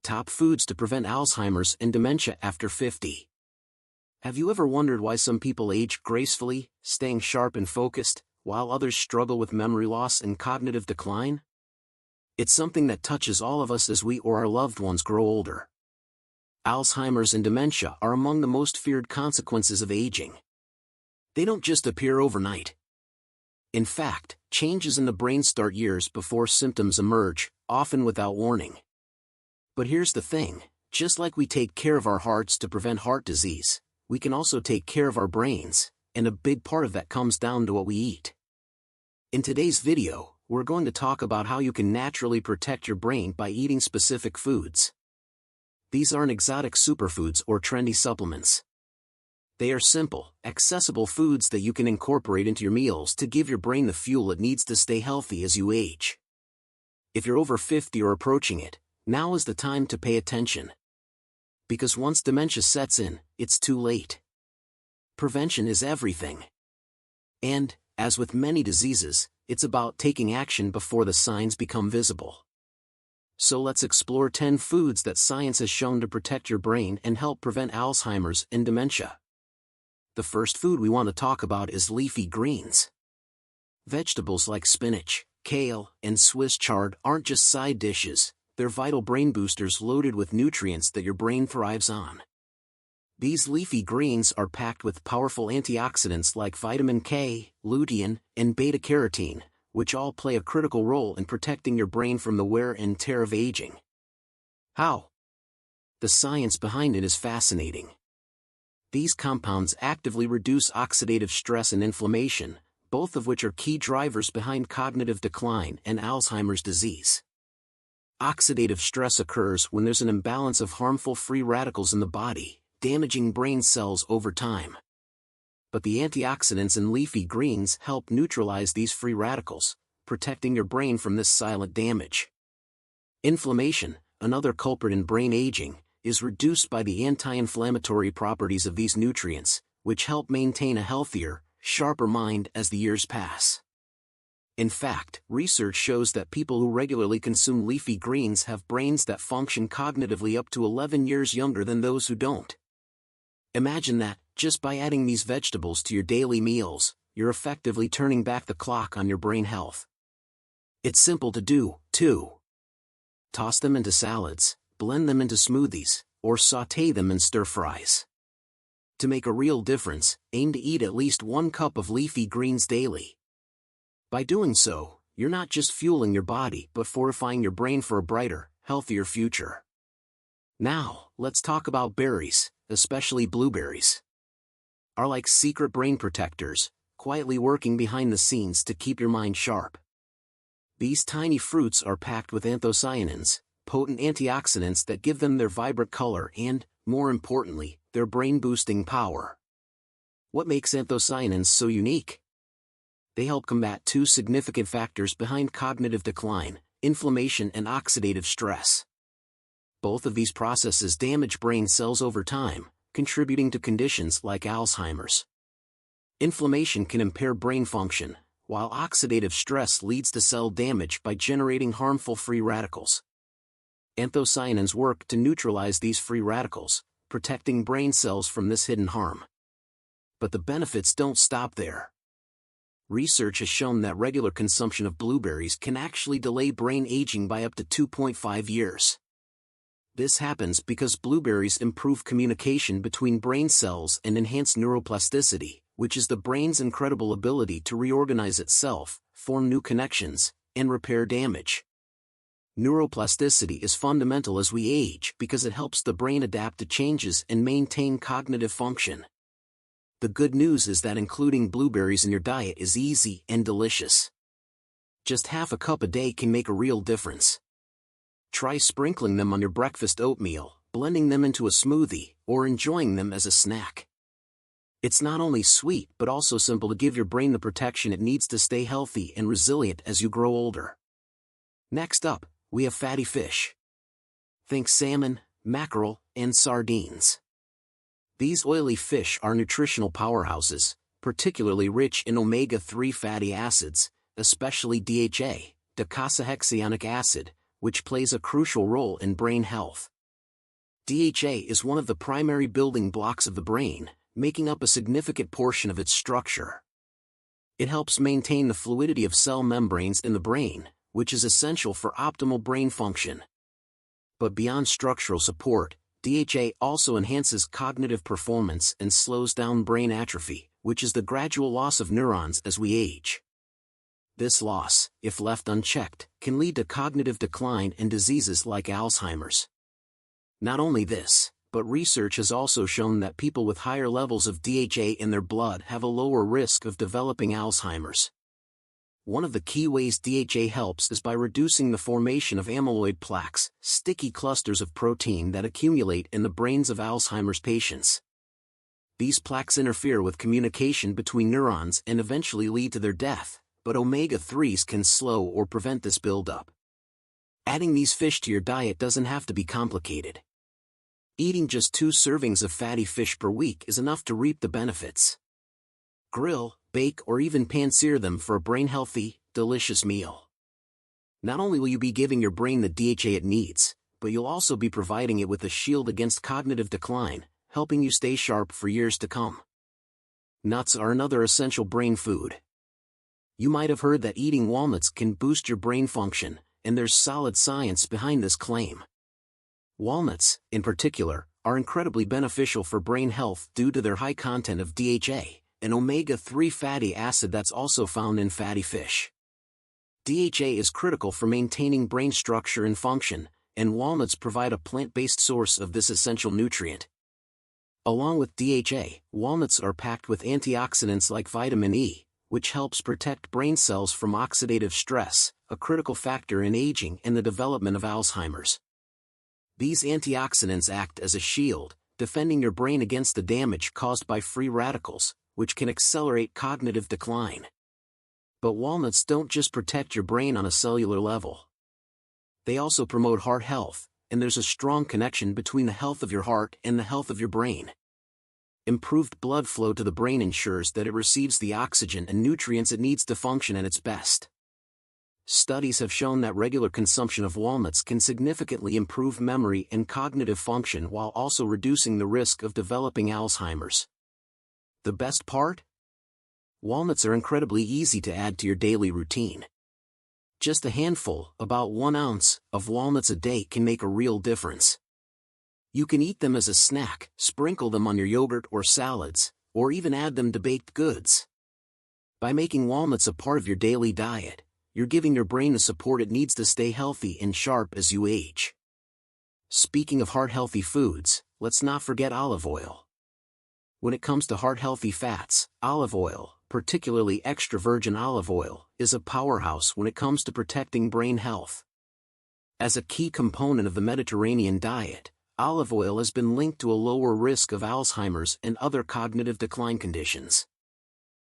Top foods to prevent Alzheimer's and dementia after 50. Have you ever wondered why some people age gracefully, staying sharp and focused, while others struggle with memory loss and cognitive decline? It's something that touches all of us as we or our loved ones grow older. Alzheimer's and dementia are among the most feared consequences of aging. They don't just appear overnight. In fact, changes in the brain start years before symptoms emerge, often without warning. But here's the thing, just like we take care of our hearts to prevent heart disease, we can also take care of our brains, and a big part of that comes down to what we eat. In today's video, we're going to talk about how you can naturally protect your brain by eating specific foods. These aren't exotic superfoods or trendy supplements. They are simple, accessible foods that you can incorporate into your meals to give your brain the fuel it needs to stay healthy as you age. If you're over 50 or approaching it, now is the time to pay attention. Because once dementia sets in, it's too late. Prevention is everything. And, as with many diseases, it's about taking action before the signs become visible. So let's explore 10 foods that science has shown to protect your brain and help prevent Alzheimer's and dementia. The first food we want to talk about is leafy greens. Vegetables like spinach, kale, and Swiss chard aren't just side dishes, they're vital brain boosters loaded with nutrients that your brain thrives on. These leafy greens are packed with powerful antioxidants like vitamin K, lutein, and beta-carotene, which all play a critical role in protecting your brain from the wear and tear of aging. How? The science behind it is fascinating. These compounds actively reduce oxidative stress and inflammation, both of which are key drivers behind cognitive decline and Alzheimer's disease. Oxidative stress occurs when there's an imbalance of harmful free radicals in the body, damaging brain cells over time. But the antioxidants in leafy greens help neutralize these free radicals, protecting your brain from this silent damage. Inflammation, another culprit in brain aging, is reduced by the anti-inflammatory properties of these nutrients, which help maintain a healthier, sharper mind as the years pass. In fact, research shows that people who regularly consume leafy greens have brains that function cognitively up to 11 years younger than those who don't. Imagine that, just by adding these vegetables to your daily meals, you're effectively turning back the clock on your brain health. It's simple to do, too. Toss them into salads, blend them into smoothies, or sauté them in stir-fries. To make a real difference, aim to eat at least 1 cup of leafy greens daily. By doing so, you're not just fueling your body but fortifying your brain for a brighter, healthier future. Now, let's talk about berries, especially blueberries. Are like secret brain protectors, quietly working behind the scenes to keep your mind sharp. These tiny fruits are packed with anthocyanins, potent antioxidants that give them their vibrant color and, more importantly, their brain-boosting power. What makes anthocyanins so unique? They help combat 2 significant factors behind cognitive decline: inflammation and oxidative stress. Both of these processes damage brain cells over time, contributing to conditions like Alzheimer's. Inflammation can impair brain function, while oxidative stress leads to cell damage by generating harmful free radicals. Anthocyanins work to neutralize these free radicals, protecting brain cells from this hidden harm. But the benefits don't stop there. Research has shown that regular consumption of blueberries can actually delay brain aging by up to 2.5 years. This happens because blueberries improve communication between brain cells and enhance neuroplasticity, which is the brain's incredible ability to reorganize itself, form new connections, and repair damage. Neuroplasticity is fundamental as we age because it helps the brain adapt to changes and maintain cognitive function. The good news is that including blueberries in your diet is easy and delicious. Just half a cup a day can make a real difference. Try sprinkling them on your breakfast oatmeal, blending them into a smoothie, or enjoying them as a snack. It's not only sweet but also simple to give your brain the protection it needs to stay healthy and resilient as you grow older. Next up, we have fatty fish. Think salmon, mackerel, and sardines. These oily fish are nutritional powerhouses, particularly rich in omega-3 fatty acids, especially DHA, docosahexaenoic acid, which plays a crucial role in brain health. DHA is one of the primary building blocks of the brain, making up a significant portion of its structure. It helps maintain the fluidity of cell membranes in the brain, which is essential for optimal brain function. But beyond structural support, DHA also enhances cognitive performance and slows down brain atrophy, which is the gradual loss of neurons as we age. This loss, if left unchecked, can lead to cognitive decline and diseases like Alzheimer's. Not only this, but research has also shown that people with higher levels of DHA in their blood have a lower risk of developing Alzheimer's. One of the key ways DHA helps is by reducing the formation of amyloid plaques, sticky clusters of protein that accumulate in the brains of Alzheimer's patients. These plaques interfere with communication between neurons and eventually lead to their death, but omega-3s can slow or prevent this buildup. Adding these fish to your diet doesn't have to be complicated. Eating just 2 servings of fatty fish per week is enough to reap the benefits. Grill, bake, or even pan-sear them for a brain-healthy, delicious meal. Not only will you be giving your brain the DHA it needs, but you'll also be providing it with a shield against cognitive decline, helping you stay sharp for years to come. Nuts are another essential brain food. You might have heard that eating walnuts can boost your brain function, and there's solid science behind this claim. Walnuts, in particular, are incredibly beneficial for brain health due to their high content of DHA, an omega-3 fatty acid that's also found in fatty fish. DHA is critical for maintaining brain structure and function, and walnuts provide a plant-based source of this essential nutrient. Along with DHA, walnuts are packed with antioxidants like vitamin E, which helps protect brain cells from oxidative stress, a critical factor in aging and the development of Alzheimer's. These antioxidants act as a shield, defending your brain against the damage caused by free radicals, which can accelerate cognitive decline. But walnuts don't just protect your brain on a cellular level. They also promote heart health, and there's a strong connection between the health of your heart and the health of your brain. Improved blood flow to the brain ensures that it receives the oxygen and nutrients it needs to function at its best. Studies have shown that regular consumption of walnuts can significantly improve memory and cognitive function while also reducing the risk of developing Alzheimer's. The best part? Walnuts are incredibly easy to add to your daily routine. Just a handful, about 1 ounce, of walnuts a day can make a real difference. You can eat them as a snack, sprinkle them on your yogurt or salads, or even add them to baked goods. By making walnuts a part of your daily diet, you're giving your brain the support it needs to stay healthy and sharp as you age. Speaking of heart-healthy foods, let's not forget olive oil. When it comes to heart-healthy fats, olive oil, particularly extra virgin olive oil, is a powerhouse when it comes to protecting brain health. As a key component of the Mediterranean diet, olive oil has been linked to a lower risk of Alzheimer's and other cognitive decline conditions.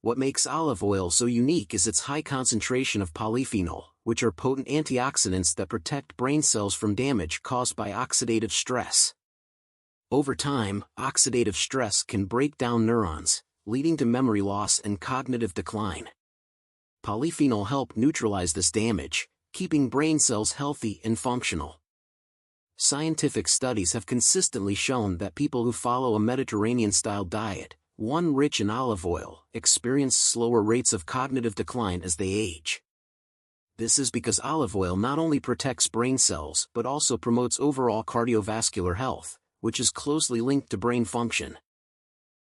What makes olive oil so unique is its high concentration of polyphenol, which are potent antioxidants that protect brain cells from damage caused by oxidative stress. Over time, oxidative stress can break down neurons, leading to memory loss and cognitive decline. Polyphenol help neutralize this damage, keeping brain cells healthy and functional. Scientific studies have consistently shown that people who follow a Mediterranean-style diet, one rich in olive oil, experience slower rates of cognitive decline as they age. This is because olive oil not only protects brain cells but also promotes overall cardiovascular health, which is closely linked to brain function.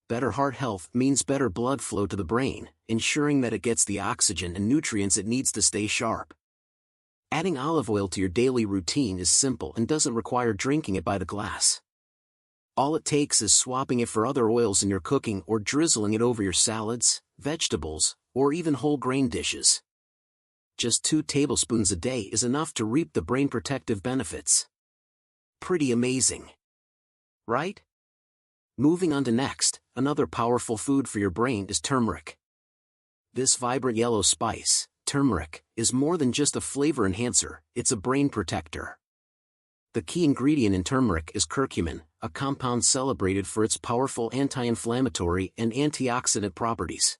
Better heart health means better blood flow to the brain, ensuring that it gets the oxygen and nutrients it needs to stay sharp. Adding olive oil to your daily routine is simple and doesn't require drinking it by the glass. All it takes is swapping it for other oils in your cooking or drizzling it over your salads, vegetables, or even whole grain dishes. Just 2 tablespoons a day is enough to reap the brain protective benefits. Pretty amazing, right? Moving on to next, another powerful food for your brain is turmeric. This vibrant yellow spice, turmeric, is more than just a flavor enhancer, it's a brain protector. The key ingredient in turmeric is curcumin, a compound celebrated for its powerful anti-inflammatory and antioxidant properties.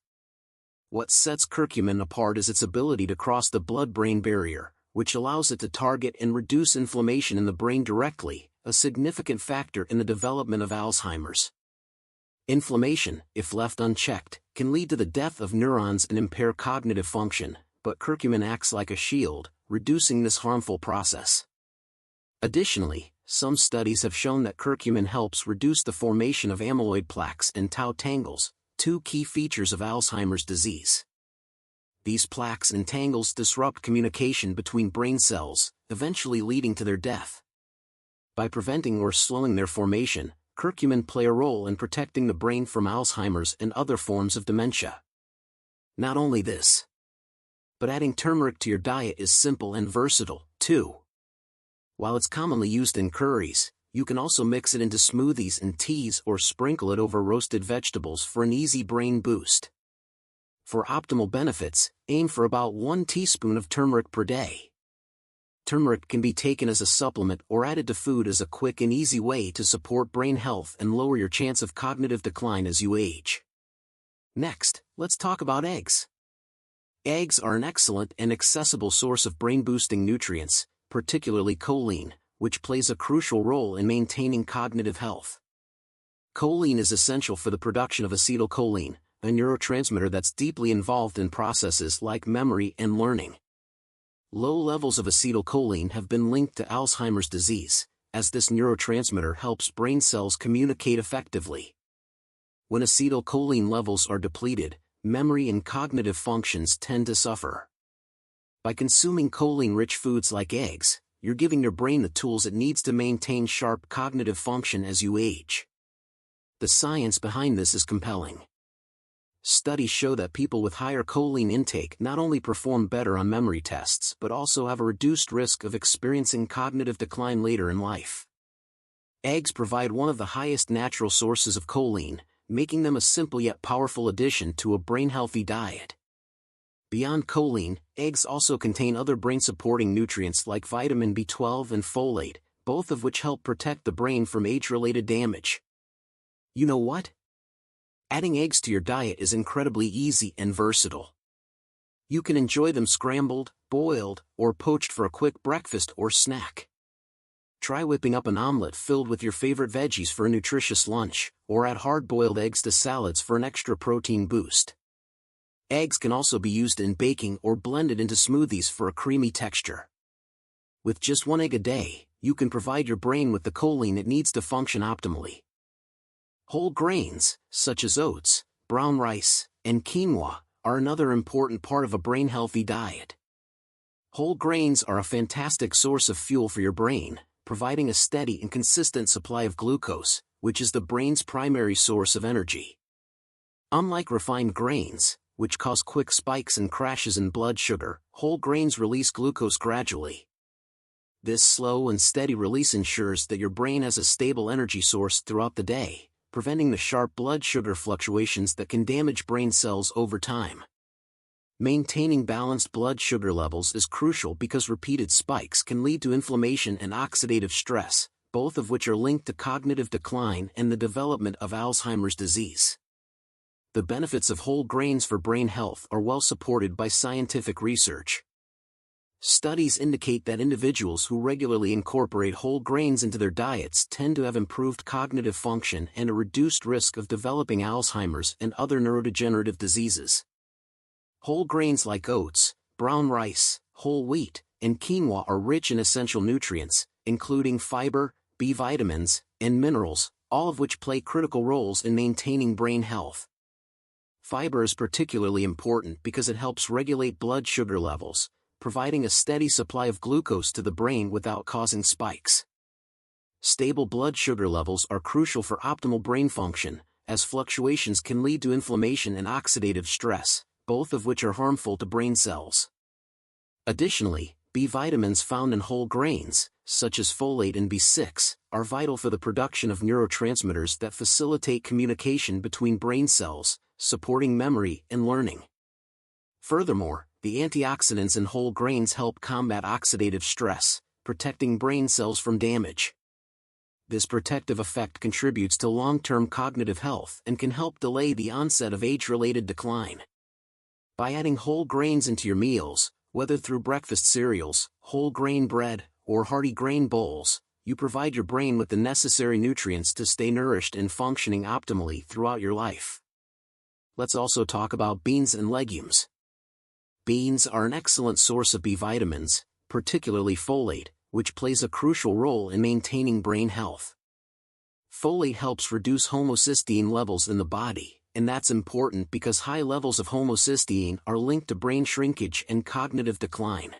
What sets curcumin apart is its ability to cross the blood-brain barrier, which allows it to target and reduce inflammation in the brain directly, a significant factor in the development of Alzheimer's. Inflammation, if left unchecked, can lead to the death of neurons and impair cognitive function, but curcumin acts like a shield, reducing this harmful process. Additionally, some studies have shown that curcumin helps reduce the formation of amyloid plaques and tau tangles, two key features of Alzheimer's disease. These plaques and tangles disrupt communication between brain cells, eventually leading to their death. By preventing or slowing their formation, curcumin play a role in protecting the brain from Alzheimer's and other forms of dementia. Not only this, but adding turmeric to your diet is simple and versatile, too. While it's commonly used in curries, you can also mix it into smoothies and teas or sprinkle it over roasted vegetables for an easy brain boost. For optimal benefits, aim for about 1 teaspoon of turmeric per day. Turmeric can be taken as a supplement or added to food as a quick and easy way to support brain health and lower your chance of cognitive decline as you age. Next, let's talk about eggs. Eggs are an excellent and accessible source of brain-boosting nutrients, particularly choline, which plays a crucial role in maintaining cognitive health. Choline is essential for the production of acetylcholine, a neurotransmitter that's deeply involved in processes like memory and learning. Low levels of acetylcholine have been linked to Alzheimer's disease, as this neurotransmitter helps brain cells communicate effectively. When acetylcholine levels are depleted, memory and cognitive functions tend to suffer. By consuming choline-rich foods like eggs, you're giving your brain the tools it needs to maintain sharp cognitive function as you age. The science behind this is compelling. Studies show that people with higher choline intake not only perform better on memory tests but also have a reduced risk of experiencing cognitive decline later in life. Eggs provide one of the highest natural sources of choline, making them a simple yet powerful addition to a brain-healthy diet. Beyond choline, eggs also contain other brain-supporting nutrients like vitamin B12 and folate, both of which help protect the brain from age-related damage. You know what? Adding eggs to your diet is incredibly easy and versatile. You can enjoy them scrambled, boiled, or poached for a quick breakfast or snack. Try whipping up an omelet filled with your favorite veggies for a nutritious lunch, or add hard-boiled eggs to salads for an extra protein boost. Eggs can also be used in baking or blended into smoothies for a creamy texture. With just 1 egg a day, you can provide your brain with the choline it needs to function optimally. Whole grains, such as oats, brown rice, and quinoa, are another important part of a brain-healthy diet. Whole grains are a fantastic source of fuel for your brain, providing a steady and consistent supply of glucose, which is the brain's primary source of energy. Unlike refined grains, which cause quick spikes and crashes in blood sugar, whole grains release glucose gradually. This slow and steady release ensures that your brain has a stable energy source throughout the day, preventing the sharp blood sugar fluctuations that can damage brain cells over time. Maintaining balanced blood sugar levels is crucial because repeated spikes can lead to inflammation and oxidative stress, both of which are linked to cognitive decline and the development of Alzheimer's disease. The benefits of whole grains for brain health are well supported by scientific research. Studies indicate that individuals who regularly incorporate whole grains into their diets tend to have improved cognitive function and a reduced risk of developing Alzheimer's and other neurodegenerative diseases. Whole grains like oats, brown rice, whole wheat, and quinoa are rich in essential nutrients, including fiber, B vitamins, and minerals, all of which play critical roles in maintaining brain health. Fiber is particularly important because it helps regulate blood sugar levels, providing a steady supply of glucose to the brain without causing spikes. Stable blood sugar levels are crucial for optimal brain function, as fluctuations can lead to inflammation and oxidative stress, both of which are harmful to brain cells. Additionally, B vitamins found in whole grains, such as folate and B6, are vital for the production of neurotransmitters that facilitate communication between brain cells, supporting memory and learning. Furthermore, the antioxidants in whole grains help combat oxidative stress, protecting brain cells from damage. This protective effect contributes to long-term cognitive health and can help delay the onset of age-related decline. By adding whole grains into your meals, Whether through breakfast cereals, whole grain bread, or hearty grain bowls, you provide your brain with the necessary nutrients to stay nourished and functioning optimally throughout your life. Let's also talk about beans and legumes. Beans are an excellent source of B vitamins, particularly folate, which plays a crucial role in maintaining brain health. Folate helps reduce homocysteine levels in the body, and that's important because high levels of homocysteine are linked to brain shrinkage and cognitive decline.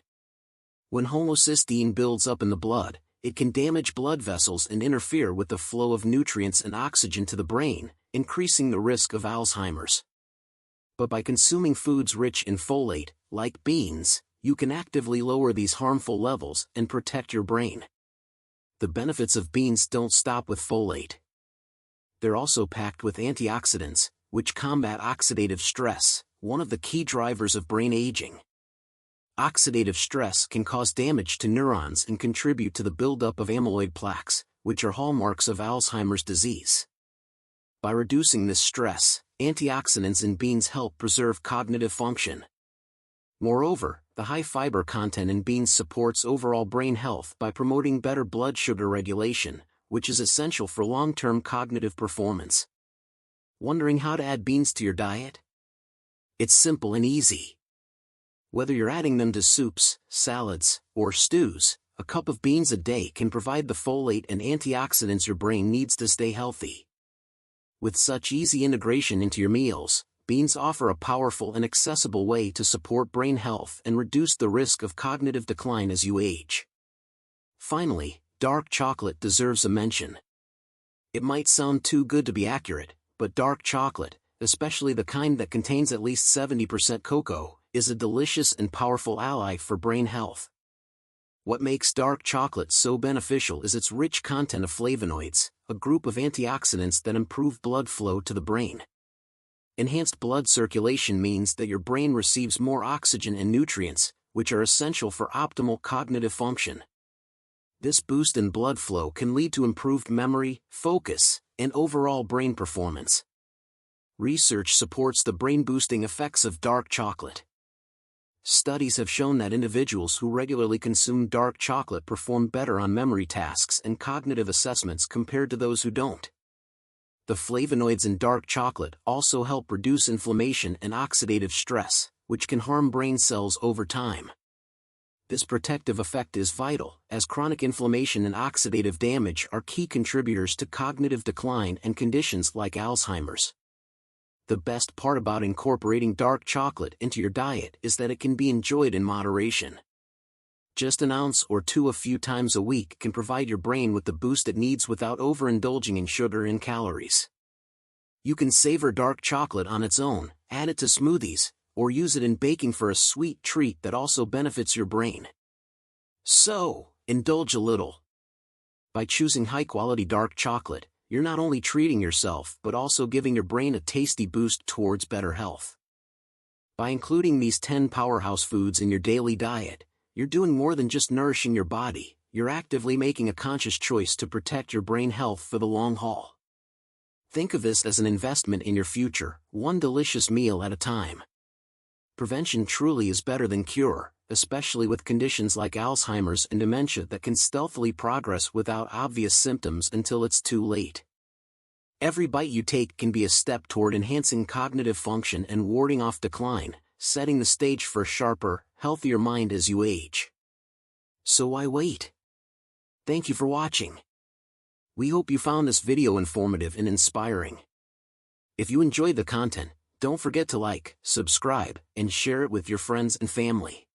When homocysteine builds up in the blood, it can damage blood vessels and interfere with the flow of nutrients and oxygen to the brain, increasing the risk of Alzheimer's. But by consuming foods rich in folate, like beans, you can actively lower these harmful levels and protect your brain. The benefits of beans don't stop with folate. They're also packed with antioxidants, which combat oxidative stress, one of the key drivers of brain aging. Oxidative stress can cause damage to neurons and contribute to the buildup of amyloid plaques, which are hallmarks of Alzheimer's disease. By reducing this stress, antioxidants in beans help preserve cognitive function. Moreover, the high fiber content in beans supports overall brain health by promoting better blood sugar regulation, which is essential for long-term cognitive performance. Wondering how to add beans to your diet? It's simple and easy. Whether you're adding them to soups, salads, or stews, a cup of beans a day can provide the folate and antioxidants your brain needs to stay healthy. With such easy integration into your meals, beans offer a powerful and accessible way to support brain health and reduce the risk of cognitive decline as you age. Finally, dark chocolate deserves a mention. It might sound too good to be accurate, but dark chocolate, especially the kind that contains at least 70% cocoa, is a delicious and powerful ally for brain health. What makes dark chocolate so beneficial is its rich content of flavonoids, a group of antioxidants that improve blood flow to the brain. Enhanced blood circulation means that your brain receives more oxygen and nutrients, which are essential for optimal cognitive function. This boost in blood flow can lead to improved memory, focus, and overall brain performance. Research supports the brain-boosting effects of dark chocolate. Studies have shown that individuals who regularly consume dark chocolate perform better on memory tasks and cognitive assessments compared to those who don't. The flavonoids in dark chocolate also help reduce inflammation and oxidative stress, which can harm brain cells over time. This protective effect is vital, as chronic inflammation and oxidative damage are key contributors to cognitive decline and conditions like Alzheimer's. The best part about incorporating dark chocolate into your diet is that it can be enjoyed in moderation. Just an ounce or two a few times a week can provide your brain with the boost it needs without overindulging in sugar and calories. You can savor dark chocolate on its own, add it to smoothies, or use it in baking for a sweet treat that also benefits your brain. So, indulge a little. By choosing high-quality dark chocolate, you're not only treating yourself but also giving your brain a tasty boost towards better health. By including these 10 powerhouse foods in your daily diet, you're doing more than just nourishing your body, you're actively making a conscious choice to protect your brain health for the long haul. Think of this as an investment in your future, one delicious meal at a time. Prevention truly is better than cure, especially with conditions like Alzheimer's and dementia that can stealthily progress without obvious symptoms until it's too late. Every bite you take can be a step toward enhancing cognitive function and warding off decline, setting the stage for a sharper, healthier mind as you age. So why wait? Thank you for watching. We hope you found this video informative and inspiring. If you enjoyed the content, don't forget to like, subscribe, and share it with your friends and family.